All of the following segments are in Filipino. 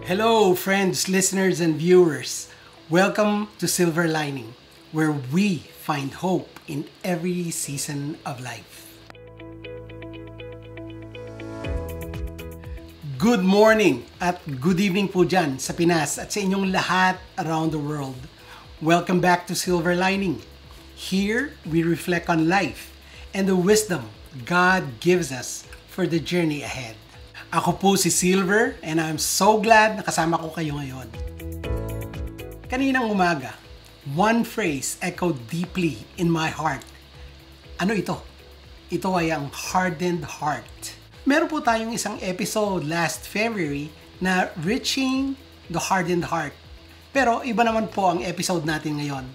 Hello, friends, listeners, and viewers. Welcome to Silver Lining, where we find hope in every season of life. Good morning at good evening po dyan sa Pinas at sa inyong lahat around the world. Welcome back to Silver Lining. Here, we reflect on life and the wisdom God gives us for the journey ahead. Ako po si Silver and I'm so glad na kasama ko kayo ngayon. Kaninang umaga, one phrase echoed deeply in my heart. Ano ito? Ito ay ang hardened heart. Meron po tayong isang episode last February na Reaching the Hardened Heart. Pero iba naman po ang episode natin ngayon.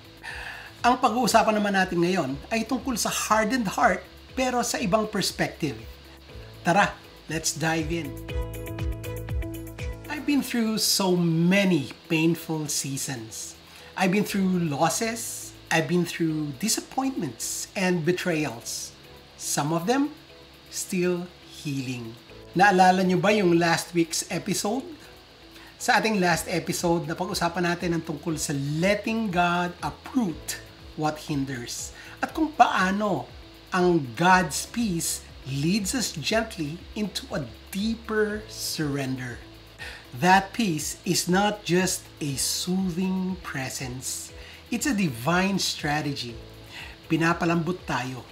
Ang pag-uusapan naman natin ngayon ay tungkol sa hardened heart pero sa ibang perspective. Tara! Let's dive in. I've been through so many painful seasons. I've been through losses, I've been through disappointments and betrayals. Some of them still healing. Naalala nyo ba yung last week's episode? Sa ating last episode, napag-usapan natin ang tungkol sa letting God uproot what hinders. At kung paano ang God's peace leads us gently into a deeper surrender. That peace is not just a soothing presence. It's a divine strategy. Pinapalambot tayo,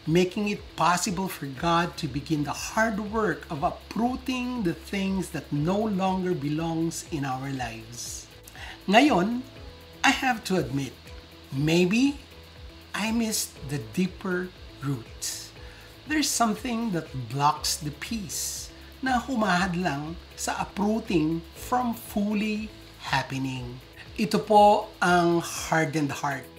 making it possible for God to begin the hard work of uprooting the things that no longer belongs in our lives. Ngayon, I have to admit, maybe I missed the deeper roots. There's something that blocks the peace na humahadlang sa uprooting from fully happening. Ito po ang hardened heart.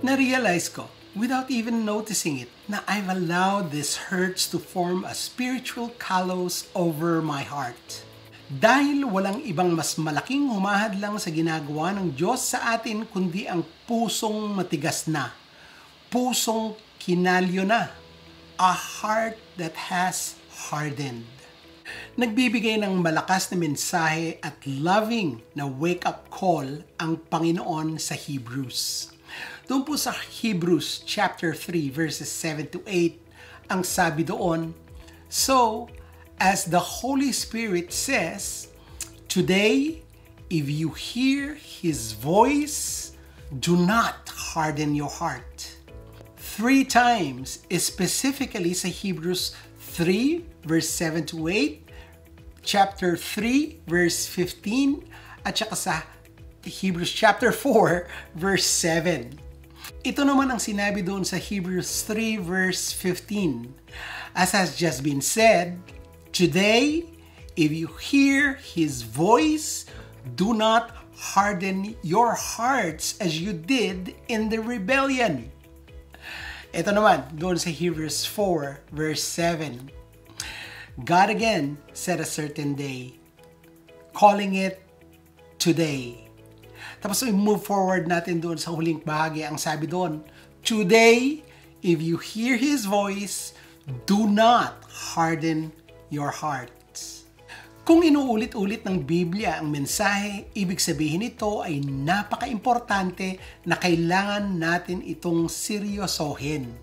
Na-realize ko, without even noticing it, na I've allowed these hurts to form a spiritual callus over my heart. Dahil walang ibang mas malaking humahadlang sa ginagawa ng Diyos sa atin kundi ang pusong matigas na. Pusong kinalyo na, a heart that has hardened. Nagbibigay ng malakas na mensahe at loving na wake-up call ang Panginoon sa Hebrews. Doon po sa Hebrews chapter 3 verses 7 to 8, ang sabi doon, "So, as the Holy Spirit says, today, if you hear His voice, do not harden your heart." 3 times, specifically sa Hebrews 3 verse 7 to 8, chapter 3 verse 15, at saka sa Hebrews chapter 4 verse 7. Ito naman ang sinabi doon sa Hebrews 3 verse 15. As has just been said, today, if you hear His voice, do not harden your hearts as you did in the rebellion. Ito naman, doon sa Hebrews 4, verse 7. God again set a certain day, calling it today. Tapos i-move forward natin doon sa huling bahagi. Ang sabi doon, today, if you hear His voice, do not harden your hearts. Kung inuulit-ulit ng Biblia ang mensahe, ibig sabihin ito ay napaka-importante na kailangan natin itong seryosohin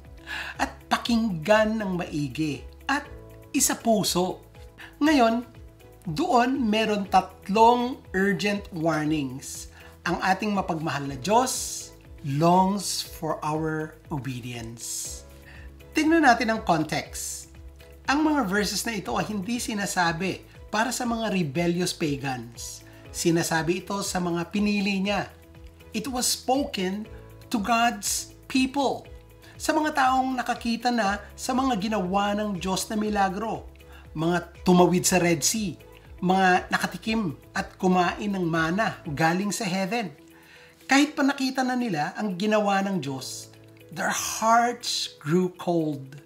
at pakinggan ng maigi at isa puso. Ngayon, doon meron 3 urgent warnings. Ang ating mapagmahal na Diyos longs for our obedience. Tingnan natin ang context. Ang mga verses na ito ay hindi sinasabi para sa mga rebellious pagans. Sinasabi ito sa mga pinili niya. It was spoken to God's people. Sa mga taong nakakita na sa mga ginawa ng Diyos na milagro. Mga tumawid sa Red Sea. Mga nakatikim at kumain ng mana galing sa heaven. Kahit pa nakita na nila ang ginawa ng Diyos, their hearts grew cold.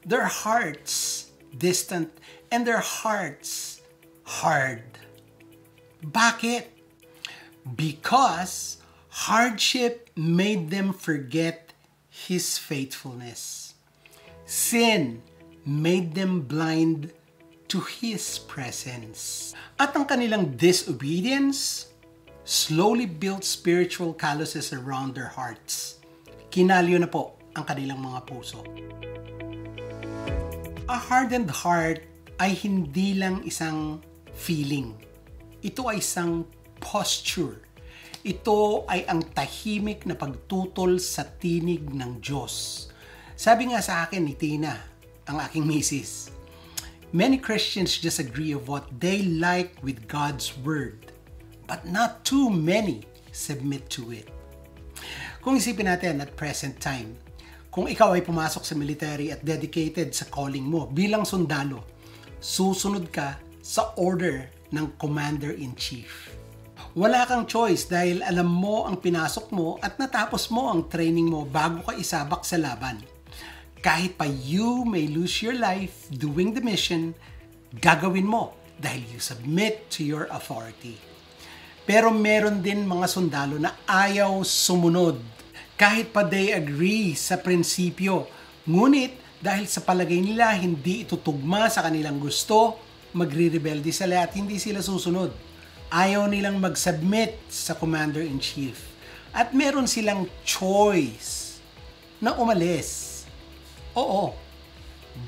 Their hearts distant. And their hearts hard. Bakit? Because hardship made them forget His faithfulness. Sin made them blind to His presence. At ang kanilang disobedience slowly built spiritual calluses around their hearts. Kinalyo na po ang kanilang mga puso. A hardened heart ay hindi lang isang feeling. Ito ay isang posture. Ito ay ang tahimik na pagtutol sa tinig ng Diyos. Sabi nga sa akin ni Tina, ang aking misis, many Christians disagree of what they like with God's Word, but not too many submit to it. Kung isipin natin at present time, kung ikaw ay pumasok sa military at dedicated sa calling mo bilang sundalo, susunod ka sa order ng Commander-in-Chief. Wala kang choice dahil alam mo ang pinasok mo at natapos mo ang training mo bago ka isabak sa laban. Kahit pa you may lose your life doing the mission, gagawin mo dahil you submit to your authority. Pero meron din mga sundalo na ayaw sumunod kahit pa they agree sa prinsipyo. Ngunit dahil sa palagay nila hindi ito tugma sa kanilang gusto, magre-rebelde sila at hindi sila susunod. Ayaw nilang mag-submit sa Commander-in-Chief. At meron silang choice na umalis. Oo,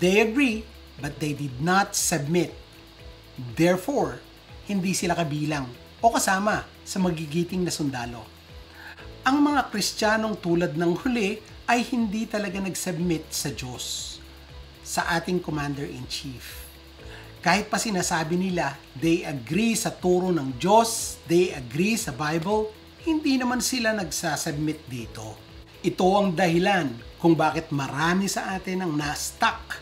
they agree but they did not submit. Therefore, hindi sila kabilang o kasama sa magigiting na sundalo. Ang mga Kristiyanong tulad ng huli ay hindi talaga nag-submit sa Diyos, sa ating Commander-in-Chief. Kahit pa sinasabi nila, they agree sa turo ng Diyos, they agree sa Bible, hindi naman sila nagsasubmit dito. Ito ang dahilan kung bakit marami sa atin ang na-stuck,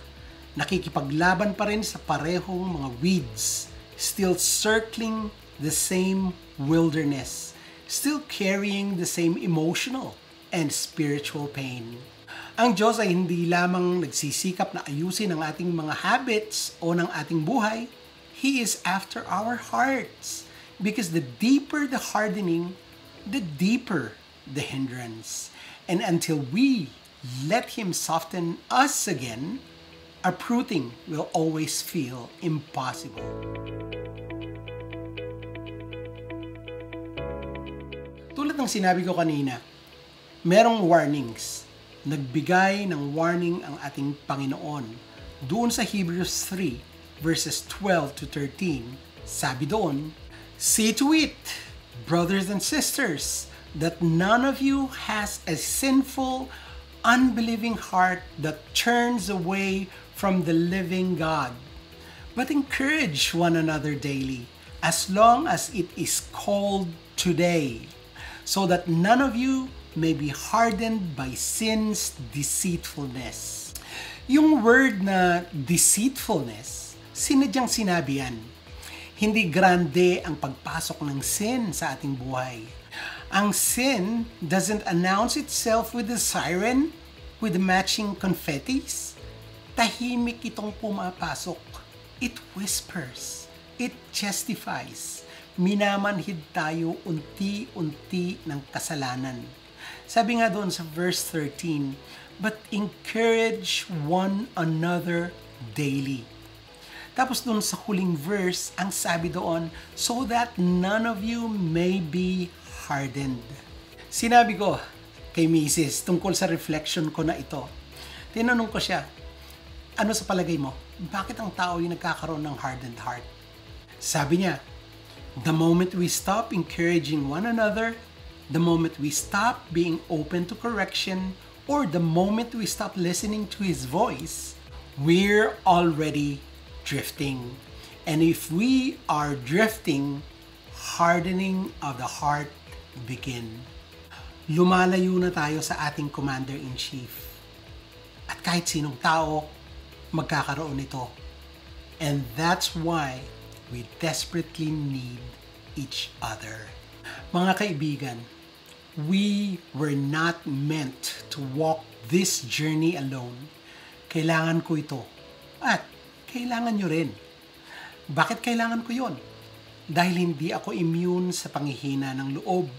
nakikipaglaban pa rin sa parehong mga weeds, still circling the same wilderness, still carrying the same emotional and spiritual pain. Ang Diyos ay hindi lamang nagsisikap na ayusin ang ating mga habits o ng ating buhay. He is after our hearts. Because the deeper the hardening, the deeper the hindrance. And until we let Him soften us again, uprooting will always feel impossible. Tulad ng sinabi ko kanina, merong warnings. Nagbigay ng warning ang ating Panginoon. Doon sa Hebrews 3, verses 12 to 13, sabi doon, see to it, brothers and sisters, that none of you has a sinful, unbelieving heart that turns away from the living God. But encourage one another daily, as long as it is called today, so that none of you may be hardened by sin's deceitfulness. Yung word na deceitfulness, sinadyang sinabi yan. Hindi grande ang pagpasok ng sin sa ating buhay. Ang sin doesn't announce itself with a siren, with matching confettis. Tahimik itong pumapasok. It whispers. It justifies. Minamanhid tayo unti-unti ng kasalanan. Sabi nga doon sa verse 13, but encourage one another daily. Tapos doon sa huling verse, ang sabi doon, so that none of you may be hardened. Sinabi ko kay Mrs. tungkol sa reflection ko na ito. Tinanong ko siya, ano sa palagay mo? Bakit ang tao yung nagkakaroon ng hardened heart? Sabi niya, the moment we stop encouraging one another, the moment we stop being open to correction, or the moment we stop listening to His voice, we're already drifting. And if we are drifting, hardening of the heart begin. Lumalayo na tayo sa ating Commander-in-Chief. At kahit sinong tao, magkakaroon nito. And that's why we desperately need each other. Mga kaibigan, we were not meant to walk this journey alone. Kailangan ko ito. At kailangan nyo rin. Bakit kailangan ko yon? Dahil hindi ako immune sa panghihina ng loob.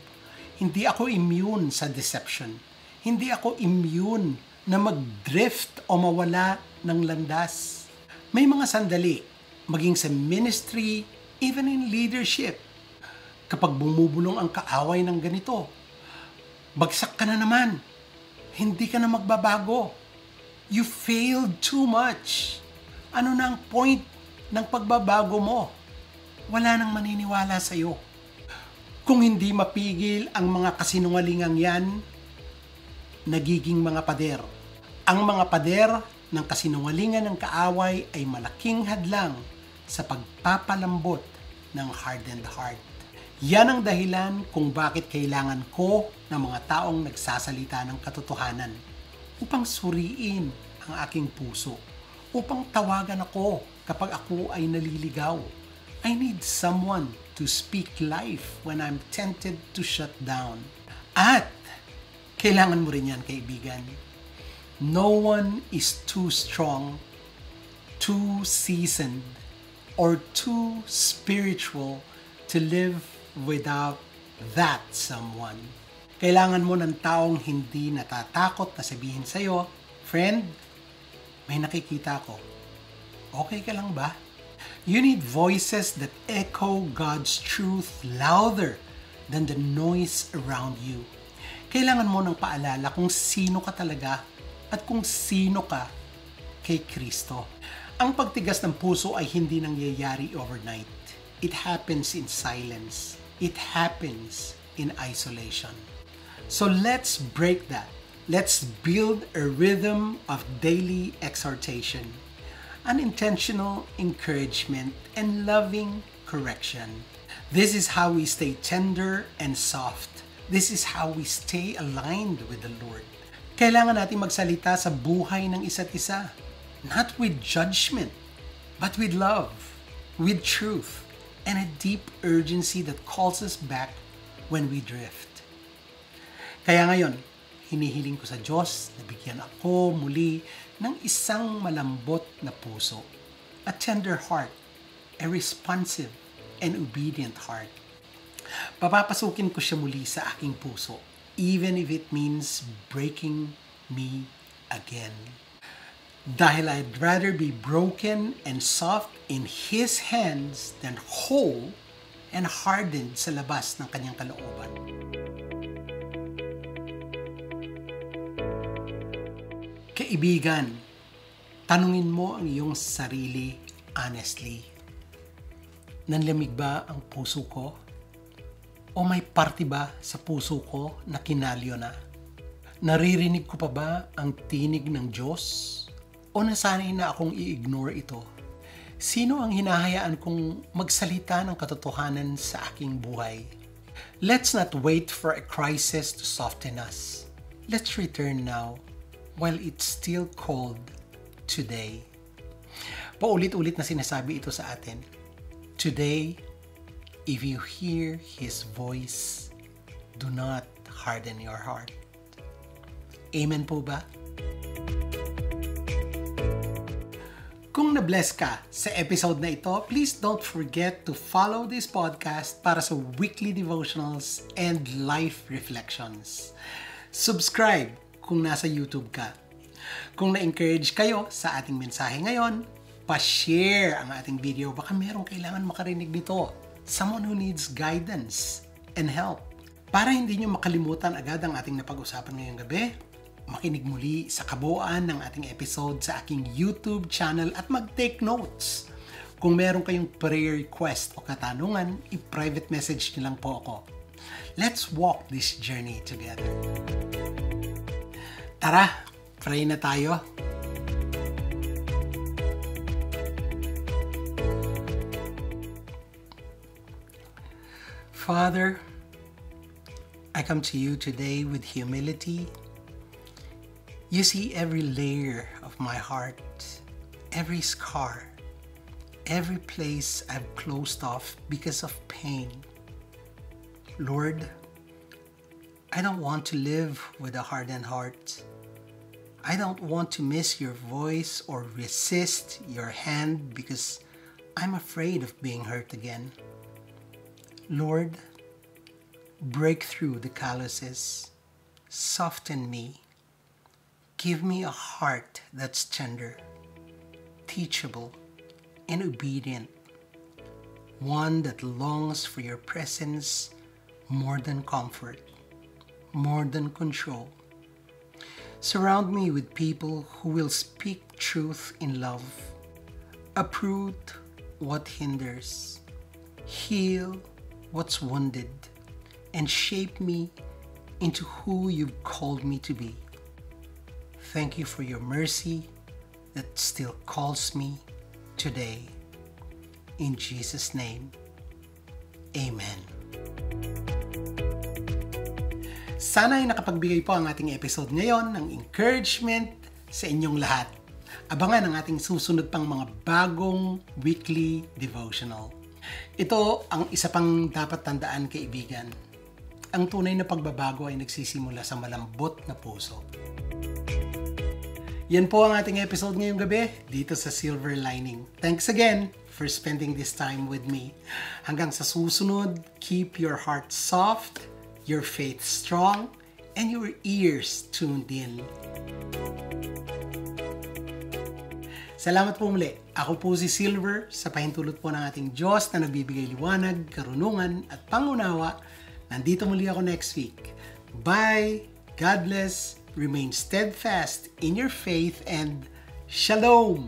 Hindi ako immune sa deception. Hindi ako immune na mag-drift o mawala ng landas. May mga sandali maging sa ministry, even in leadership. Kapag bumubulong ang kaaway ng ganito, bagsak ka na naman. Hindi ka na magbabago. You failed too much. Ano na ang point ng pagbabago mo? Wala nang maniniwala sa'yo. Kung hindi mapigil ang mga kasinungalingang yan, nagiging mga pader. Ang mga pader ng kasinungalingan ng kaaway ay malaking hadlang sa pagpapalambot ng hardened heart. Yan ang dahilan kung bakit kailangan ko ng mga taong nagsasalita ng katotohanan upang suriin ang aking puso, upang tawagan ako kapag ako ay naliligaw. I need someone to speak life when I'm tempted to shut down. At kailangan mo rin yan, kaibigan. No one is too strong, too seasoned, or too spiritual to live without that someone. Kailangan mo ng taong hindi natatakot na sabihin sa'yo, friend, may nakikita ko. Okay ka lang ba? You need voices that echo God's truth louder than the noise around you. Kailangan mo ng paalala kung sino ka talaga at kung sino ka kay Kristo. Ang pagtigas ng puso ay hindi nangyayari overnight. It happens in silence. It happens in isolation. So let's break that. Let's build a rhythm of daily exhortation, unintentional encouragement, and loving correction. This is how we stay tender and soft. This is how we stay aligned with the Lord. Kailangan natin magsalita sa buhay ng isa't isa. Not with judgment, but with love, with truth, and a deep urgency that calls us back when we drift. Kaya ngayon, hinihiling ko sa Diyos na bigyan ako muli ng isang malambot na puso, a tender heart, a responsive and obedient heart. Papapasukin ko siya muli sa aking puso, even if it means breaking me again. Dahil I'd rather be broken and soft in His hands than whole and hardened sa labas ng kanyang kalooban. Kaibigan, tanungin mo ang iyong sarili honestly. Nanlamig ba ang puso ko? O may parte ba sa puso ko na kinalyo na? Naririnig ko pa ba ang tinig ng Diyos? O nasanay na akong i-ignore ito? Sino ang hinahayaan kong magsalita ng katotohanan sa aking buhay? Let's not wait for a crisis to soften us. Let's return now while it's still cold today. Paulit-ulit na sinasabi ito sa atin. Today, if you hear His voice, do not harden your heart. Amen po ba? Kung na-bless ka sa episode na ito, please don't forget to follow this podcast para sa weekly devotionals and life reflections. Subscribe kung nasa YouTube ka. Kung na-encourage kayo sa ating mensahe ngayon, pa-share ang ating video. Baka merong kailangan makarinig nito. Someone who needs guidance and help. Para hindi nyo makalimutan agad ang ating napag-usapan ngayong gabi, makinig muli sa kabuuan ng ating episode sa aking YouTube channel at mag-take notes. Kung meron kayong prayer request o katanungan, i-private message nyo lang po ako. Let's walk this journey together. Tara, pray na tayo. Father, I come to you today with humility. You see every layer of my heart, every scar, every place I've closed off because of pain. Lord, I don't want to live with a hardened heart. I don't want to miss your voice or resist your hand because I'm afraid of being hurt again. Lord, break through the calluses, soften me. Give me a heart that's tender, teachable, and obedient. One that longs for your presence more than comfort, more than control. Surround me with people who will speak truth in love, uproot what hinders, heal what's wounded, and shape me into who you've called me to be. Thank you for your mercy that still calls me today. In Jesus' name, Amen. Sana ay nakapagbigay po ang ating episode ngayon ng encouragement sa inyong lahat. Abangan ang ating susunod pang mga bagong weekly devotional. Ito ang isa pang dapat tandaan, kaibigan. Ang tunay na pagbabago ay nagsisimula sa malambot na puso. Yan po ang ating episode ngayong gabi dito sa Silver Lining. Thanks again for spending this time with me. Hanggang sa susunod, keep your heart soft, your faith strong, and your ears tuned in. Salamat po muli. Ako po si Silver sa pahintulot po ng ating Diyos na nagbibigay liwanag, karunungan at pangunawa. Nandito muli ako next week. Bye! God bless! Remain steadfast in your faith and Shalom!